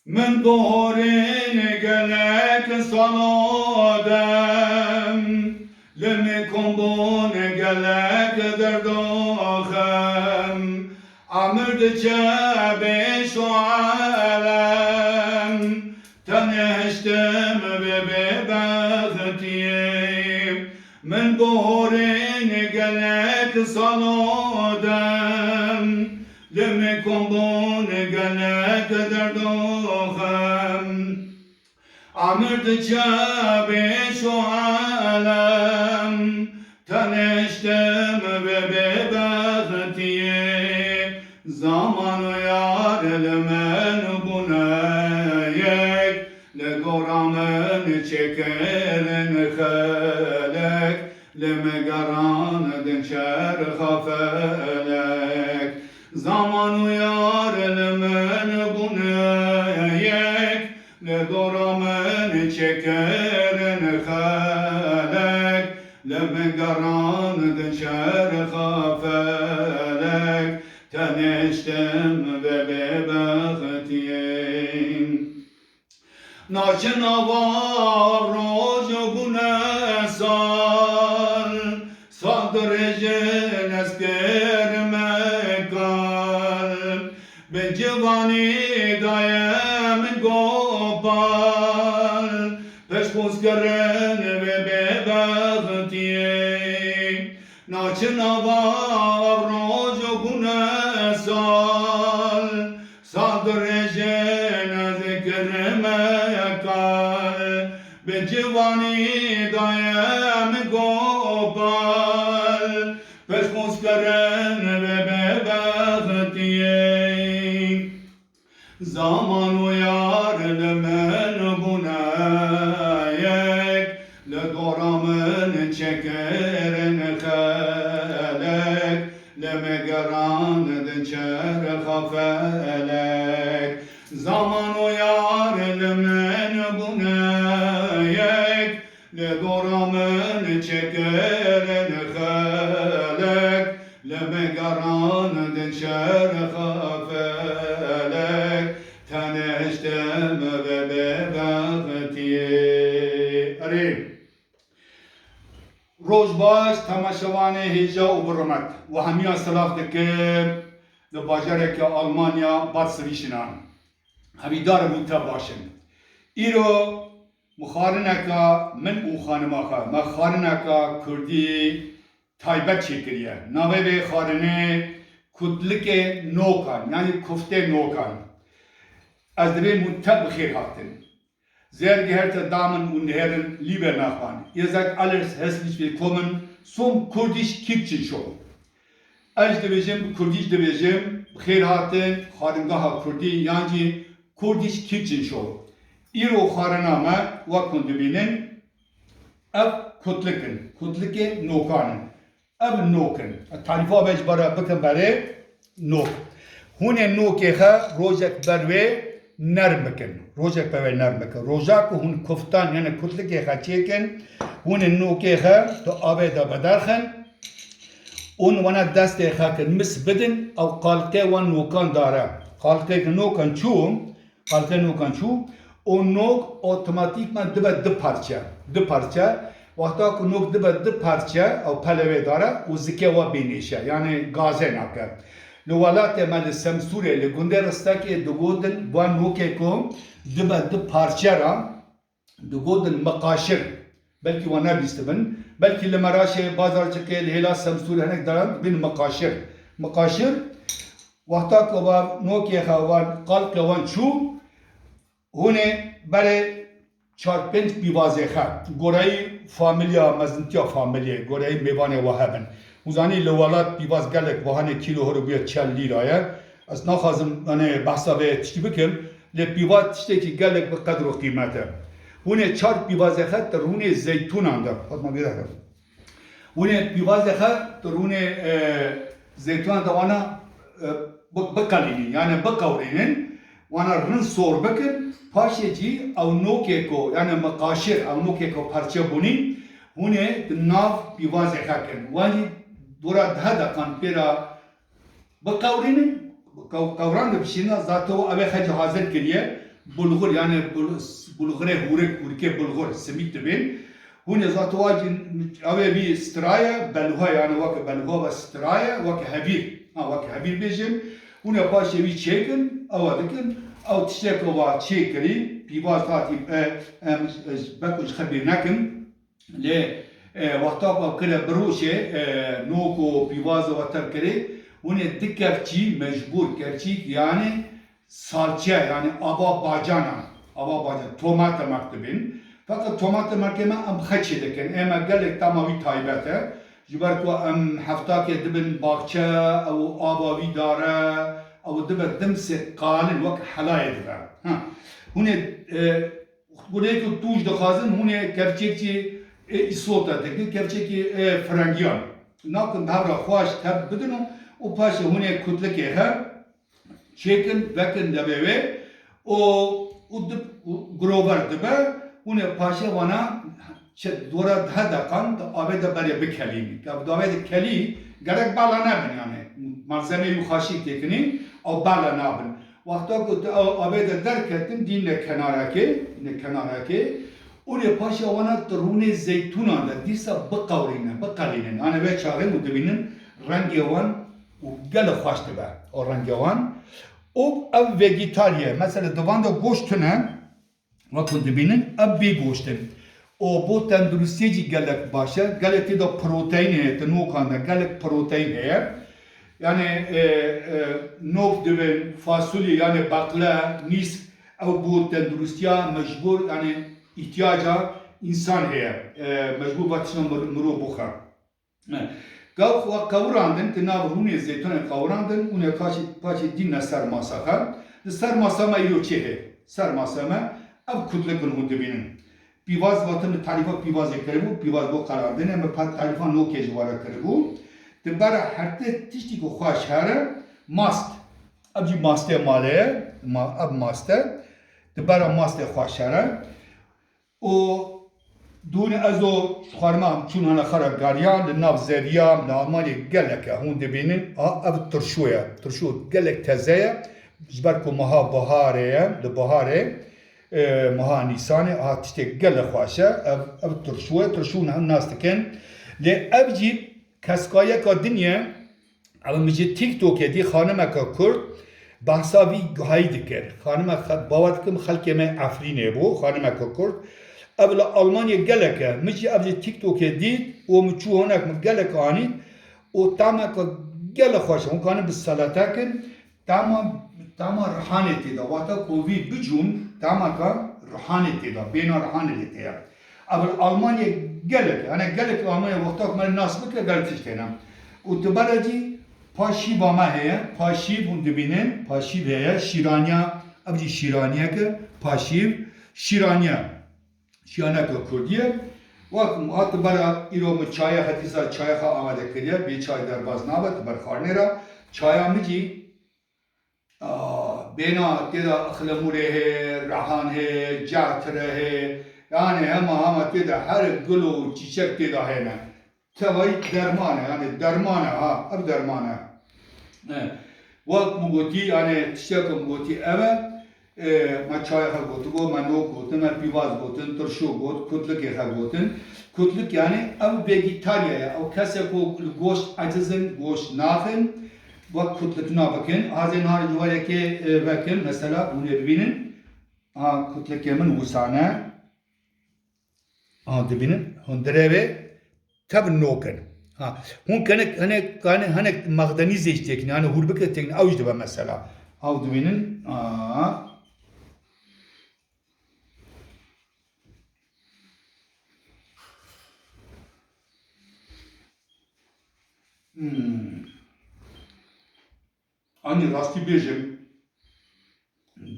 من ظهورين قلك صلودم لمكم بون قلك دردوخم عمرد جابش وعالم تنهشتم ببغتي من ظهورين قلك صلودم لمكم بون قلك دردوخم عمرد جابش وعالم تنشتم ببغتي زمان يار المن بنايك لقرامن شكرن خلك لمقران دنشر خفلك زمان يار المن بنايك لقرامن شكرن خلك لمقران دنشر خفلك تنشتم ببغتين ناچن آوار روز گونه سال صدر جنس کرمکال به جوانی دایم گوپال پشپوز کرن به ببغتین ناچن آوار روز گونه سال صدر جنس کرمکال به جوانی دایم گوپال پشپوز کرن به ببغتین زمان و یار لمن بنایک لدورامن چکرن خلک لمگران دنچر خفلک زمان و یار لمن بنایک لدورامن چکرن خلک لمگران دنچر خفلک تنشتم ببغتي اري روز باش تماشوانه هجا و برمت و همیا سلاف دکم ده باجرک آلمانیا باد سویشنان همی دار بوتا باشن ایرو مخارنکا من او خانماکا مخارنکا کردی تایبت چکریه نوه به خارنه کدلک نوکان یعنی کفته نوکان از دبی متب بخیر هاتن sehr geehrte Damen und Herren, liebe Nachbarn, ihr seid alles herzlich willkommen zum Kurdish Kitchen Show. Ich diyeceğim, Kurdish diyeceğim, bخير هاتن خارنگاه Kurdi yani Kurdish Kitchen Show. İro xaraname vakun dibinin ev kutlikin nokanın. Ev nokin. Tarifa bejbara bikin beri nok. Hune nokeha rojek berve نرم بکن روزک به نرم بکن روزک هون کفتان یعنی کتله که خچیکن هون نوکه خا تو آب دا بدرخن اون ونا دست خا کن مس بدن او قالقه وان نوکان داره قالقه نوکان چو اون نوک اتوماتیک من دو پارچه وقتا که نوک دو پارچه او پلوه داره و زکه و بینیشه یعنی گازه نکه لولات مال سمسوره لگنده رستاکی دگودن وان نوکه کو دو پارچه را دگودن مقاشر بلکه وانا بیستبن بلکه لمراشه بازار چکه لهلا سمسوره هنک دارن بین مقاشر وقتا که وان نوکه خوان قلق وان چو هونه برای 4-5 بیوازه خواهد گورای فامیلیا مزنتیا فامیلیه گورای میوانه وحبن وزانی لولات بیواز گلک وحانه کیلو هرو بیاد 40 لیرایه از نخوازم بحثا به تشتی بکم لی بیواز تشتی که گلک به قدر و قیمته هونه 4 بیوازه خواهد در هونه زیتون اندر خواهد ما بیده کرد هونه بیوازه خواهد در هونه زیتون اندر وانا بقلینی یعنی بقورینن وانا رن سور بکن پاشه جی او نوکه کو یعنی مقاشر او نوکه کو پرچه بونی هونه ناف بیوازه خاکن وانی دورا ده دقان پیرا بقورینن قوران بشینا ذاتو اوه خج حاضر کریه bulgur yani bulgure hurike bulgur simit dibin. Hune zatuvacin ave bir straya belha yani vak belha ve straya vak habir. Vak habir bejim. Hune paşa bir çekin avadikin av tişek ova çekri pivaz tatip bakuş habir nakim le وقتا كلا بروشة نوكو بيوازا وتركري ونه دكرتي مجبور كرتي يعني salça yani aba bacan tomata maktubin fakat tomata markeme am xaçı deken ama gelek tamavi taybete jibar ko am hafta ke dibin bahçe او aba vidara او dibin dimse qalin vak halaya diba ha hune buraya ko tuj da khazın hune gerçekçi isota deki gerçekçi frangiyan nakın davra xoş tab bidinu o paşa hune kutleke ha çekin vekin debeve o dip grover dibe une paşa bana dora daha da kan aveda bari bir kelimi ya davede keli gerek balana ben yani malzeme yuhaşi tekini o balana ben vakta ko aveda derk ettim dinle kenaraki une paşa bana rune zeytuna da disa baqavrine yani ve çağın mudbinin rangevan o gel hoştu be o rangevan o ev vegetariye mesela divanda goştuna vakın dibinin ev bir goştun o bu tendürüsteci gelek başa gelek de protein heyeti nokanda gelek protein heyet yani nok dibin fasulye yani bakla nis ev bu tendürüstiya mecbur yani ihtiyaca insan heyet mecbur batışına muru bukhar kavurandın, tınav hune zeytone kavurandın, une kaçı dinle sarmasaka. Sarmasama iyo çehe. Sarmasama av kutlekun hudibinin. Pivaz vatını tarifa pivaz ekrebu, pivaz bu karardın ama pat tarifa no kejvara krebu. Tibara herte tişti ko xoşhara mast. Abji maste maleye, ab maste. Tibara maste xoşhara. O دون ازو خارمام چون انا خرا گاریان لناف زویام لالمانی گلک هون دبینن اب ترشو گلک تزه جبرکو مها بهاره لبهاره مها نیسانه تشتی گلک خواشه اب ترشو نه ناس تکن ل ابجی کسکایه کا دنیا اب میجی تیک توک دی خانم کا کرد بحثاوی گهایی دکر خانم باور کم خلک ما افرینه بو خانم کا کرد Abla Almanya geleke, mici abla TikTok'e değil, o müçü honak mı gelek ani, o tamam ka gelek hoş, on kanı bir salatakin, tamam rahaneti da, vata kovi bücun, tamam ka rahaneti da, bena rahaneti ya. Abla Almanya gelek, hani gelek Almanya vakta kmel nasıl ki gelek işte o tebaraci paşi bama heye, paşi bunu dibinin, paşi heye, şiranya, abla şiranya ke, paşi şiranya. Şiyanak Kurdiye. Vakım hatı bara iromu çaya hatisa çaya ha amade kiriye bir çay derbaz nabat bar kharnera çaya mici bena teda akhlamure he rahan he jatre he yani hem teda her gulu çiçek teda he ne tevay dermane yani dermane ha ab dermane vak mugoti yani çiçek mugoti eve ما چای خا گوتو ما نو گوتن ما پیواز گوتن ترشو گوت کتلک خا گوتن کتلک yani ev vegetariya ev kese ko goşt acizin goşt nahin ve kutlık na bakın hazen har juvaleke bakın mesela bunu binin kutlık yemin usana dibinin hundreve tab noken hun kanek magdanize işte yani hurbeke tekni avjda mesela avdubinin Ani rastı bejim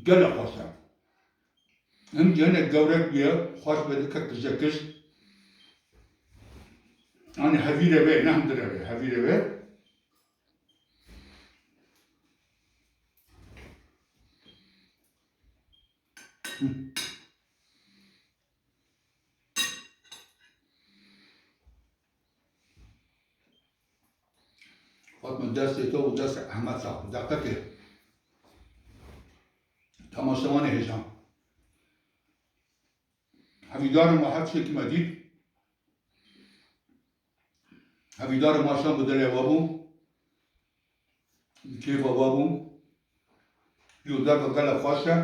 gel hoşa. Hem gene gavrek bir hoş bedi kakıracakız. Ani havire ve namdire ve havire ve Fatma dersi to dersi Ahmet sahip. Dakika ki. Tamaşamanı heyecan. هەویدارم وە هەر شتێکمە دیت هەویدارم ماشان بدڵێەوە بوو کێوەوە بوو یودەکە گەلە خۆشە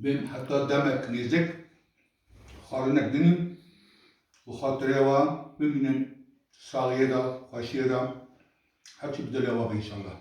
بێن حتا دەمێک نێزێک خاڵنێک دنیم و خاترێەوە ببینن ساڵیەدا خۆشیەدا هەرچی بدڵێەوە بە ئینشەڵڵا